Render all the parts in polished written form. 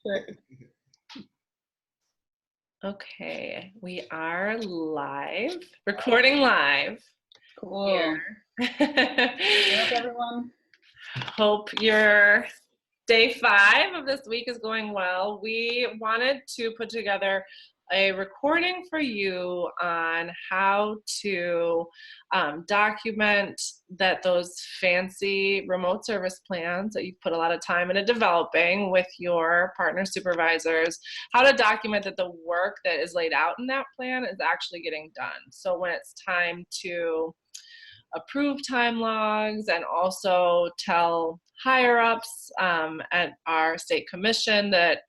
Great. Okay, we are live, recording live Cool. here. What's up, everyone? Hope your day 5 of this week is going well. We wanted to put together a recording for you on how to document that those fancy remote service plans that you've put a lot of time into developing with your partner supervisors, how to document that the work that is laid out in that plan is actually getting done. So when it's time to approve time logs and also tell higher ups at our state commission that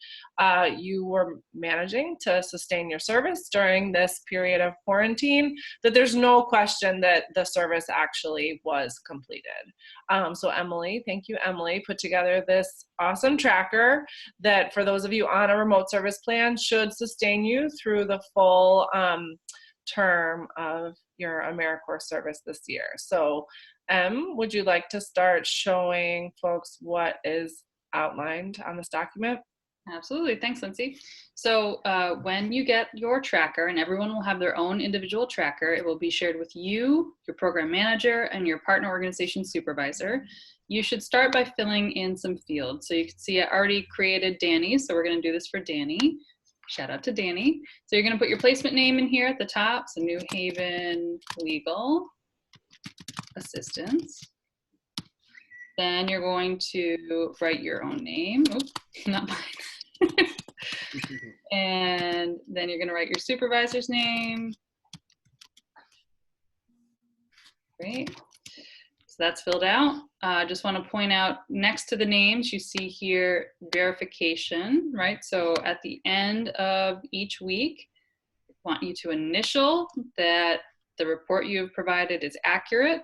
you were managing to sustain your service during this period of quarantine, that there's no question that the service actually was completed. So Emily, thank you, Emily, put together this awesome tracker that for those of you on a remote service plan should sustain you through the full term of your AmeriCorps service this year. So would you like to start showing folks what is outlined on this document? Absolutely. Thanks, Lindsay. So when you get your tracker, and everyone will have their own individual tracker, it will be shared with you, your program manager, and your partner organization supervisor. You should start by filling in some fields. So you can see I already created Danny, so we're going to do this for Danny. Shout out to Danny. So you're going to put your placement name in here at the top. So New Haven Legal Assistance. Then you're going to write your own name. Oops, not mine. And then you're going to write your supervisor's name. Great. So that's filled out. I just want to point out next to the names, you see here verification, right? So at the end of each week, I want you to initial that the report you have provided is accurate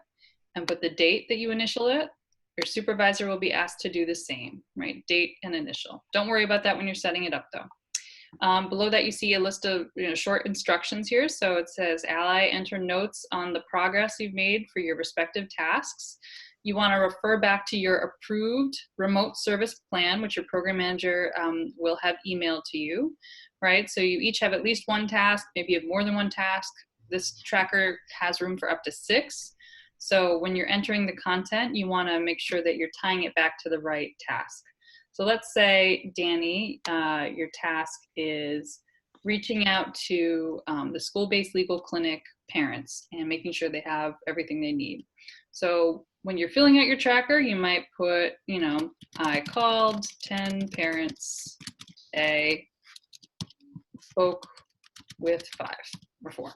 and put the date that you initial it. Your supervisor will be asked to do the same, right? Date and initial. Don't worry about that when you're setting it up though. Below that you see a list of short instructions here. So it says Ally, enter notes on the progress you've made for your respective tasks. You want to refer back to your approved remote service plan, which your program manager will have emailed to you, right? So you each have at least one task, maybe you have more than one task. This tracker has room for up to 6. So when you're entering the content, you want to make sure that you're tying it back to the right task. So let's say, Danny, your task is reaching out to the school-based legal clinic parents and making sure they have everything they need. So when you're filling out your tracker, you might put, I called 10 parents today, spoke with 5 or 4,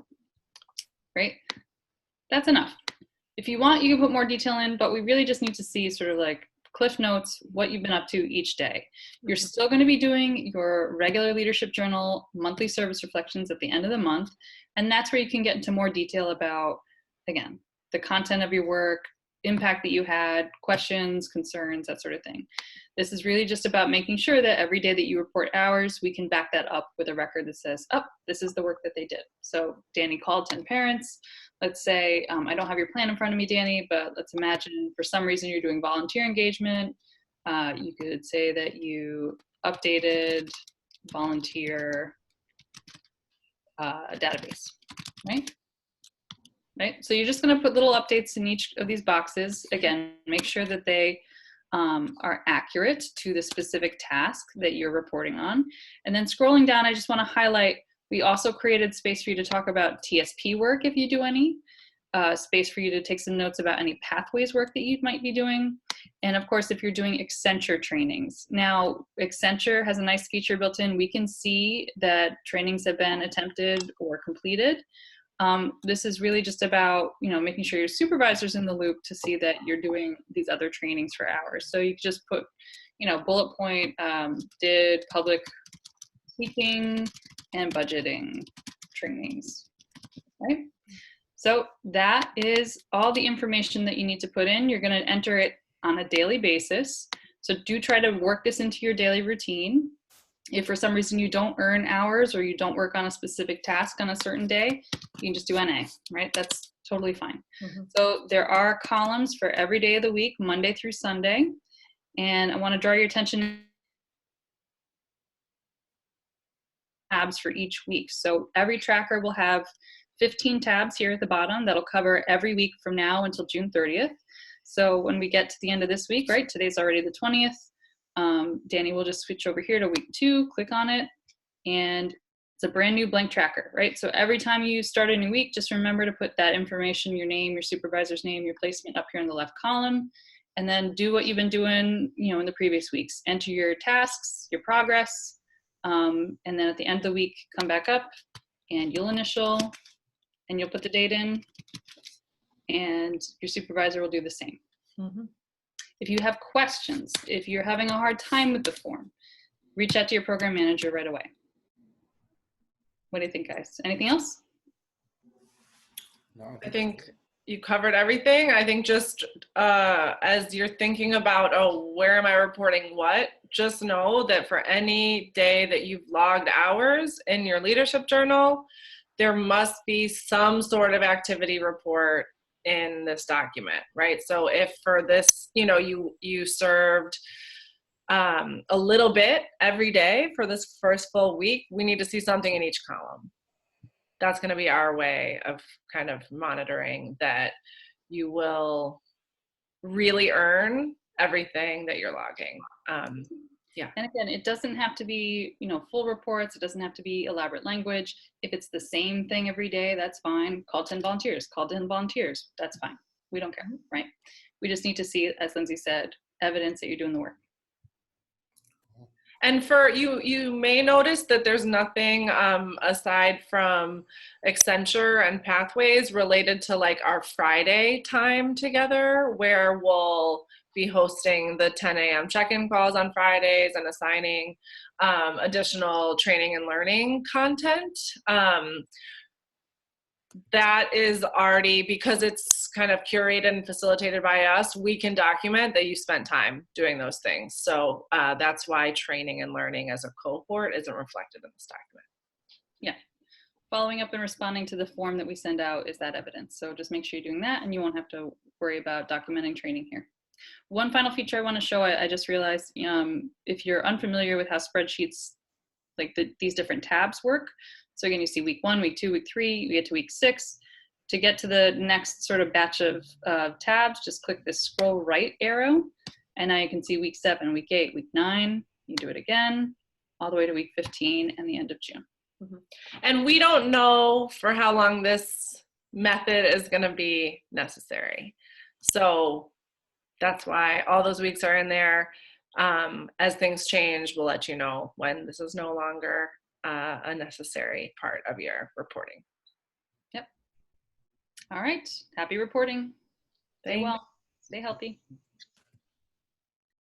right? That's enough. If you want, you can put more detail in, but we really just need to see sort of like Cliff Notes, what you've been up to each day. You're still going to be doing your regular leadership journal, monthly service reflections at the end of the month. And that's where you can get into more detail about, again, the content of your work, impact that you had, questions, concerns, that sort of thing. This is really just about making sure that every day that you report hours, we can back that up with a record that says, oh, this is the work that they did. So Danny called 10 parents. Let's say, I don't have your plan in front of me, Danny, but let's imagine for some reason you're doing volunteer engagement. You could say that you updated volunteer database, right? Right. So you're just going to put little updates in each of these boxes. Again, make sure that they are accurate to the specific task that you're reporting on. And then scrolling down, I just want to highlight, we also created space for you to talk about TSP work if you do any, space for you to take some notes about any pathways work that you might be doing. And of course, if you're doing Accenture trainings. Now, Accenture has a nice feature built in. We can see that trainings have been attempted or completed. This is really just about, making sure your supervisor's in the loop to see that you're doing these other trainings for hours. So you can just put, bullet point, did public speaking and budgeting trainings, right? So that is all the information that you need to put in. You're going to enter it on a daily basis. So do try to work this into your daily routine. If for some reason you don't earn hours or you don't work on a specific task on a certain day, you can just do NA, right? That's totally fine. Mm-hmm. So there are columns for every day of the week, Monday through Sunday. And I want to draw your attention tabs for each week. So every tracker will have 15 tabs here at the bottom that'll cover every week from now until June 30th. So when we get to the end of this week, right, today's already the 20th, Danny will just switch over here to week 2, click on it, and it's a brand new blank tracker, right? So every time you start a new week, just remember to put that information, your name, your supervisor's name, your placement up here in the left column, and then do what you've been doing, you know, in the previous weeks. Enter your tasks, your progress, and then at the end of the week, come back up and you'll initial and you'll put the date in, and your supervisor will do the same. Mm-hmm. If you have questions, if you're having a hard time with the form, reach out to your program manager right away. What do you think, guys? Anything else? No, I think you covered everything. I think just as you're thinking about, oh, where am I reporting what, just know that for any day that you've logged hours in your leadership journal, there must be some sort of activity report in this document, right? So if for this, you know, you served a little bit every day for this first full week, we need to see something in each column. That's going to be our way of kind of monitoring that you will really earn everything that you're logging. Yeah. And again, it doesn't have to be, you know, full reports. It doesn't have to be elaborate language. If it's the same thing every day, that's fine. Call 10 volunteers, call 10 volunteers. That's fine. We don't care, right? We just need to see, as Lindsay said, evidence that you're doing the work. And for you may notice that there's nothing aside from Accenture and Pathways related to like our Friday time together, where we'll be hosting the 10 a.m. check-in calls on Fridays and assigning additional training and learning content. That is already, because it's kind of curated and facilitated by us, we can document that you spent time doing those things. So that's why training and learning as a cohort isn't reflected in this document. Yeah. Following up and responding to the form that we send out is that evidence. So just make sure you're doing that and you won't have to worry about documenting training here. One final feature I want to show, I just realized if you're unfamiliar with how spreadsheets, like these different tabs work. So again, you see week 1, week 2, week 3, you get to week 6. To get to the next sort of batch of tabs, just click this scroll right arrow. And now you can see week 7, week 8, week 9. You do it again, all the way to week 15 and the end of June. Mm-hmm. And we don't know for how long this method is going to be necessary. So that's why all those weeks are in there. As things change, we'll let you know when this is no longer a necessary part of your reporting. Yep. All right. Happy reporting. Stay Thanks. well. Stay healthy.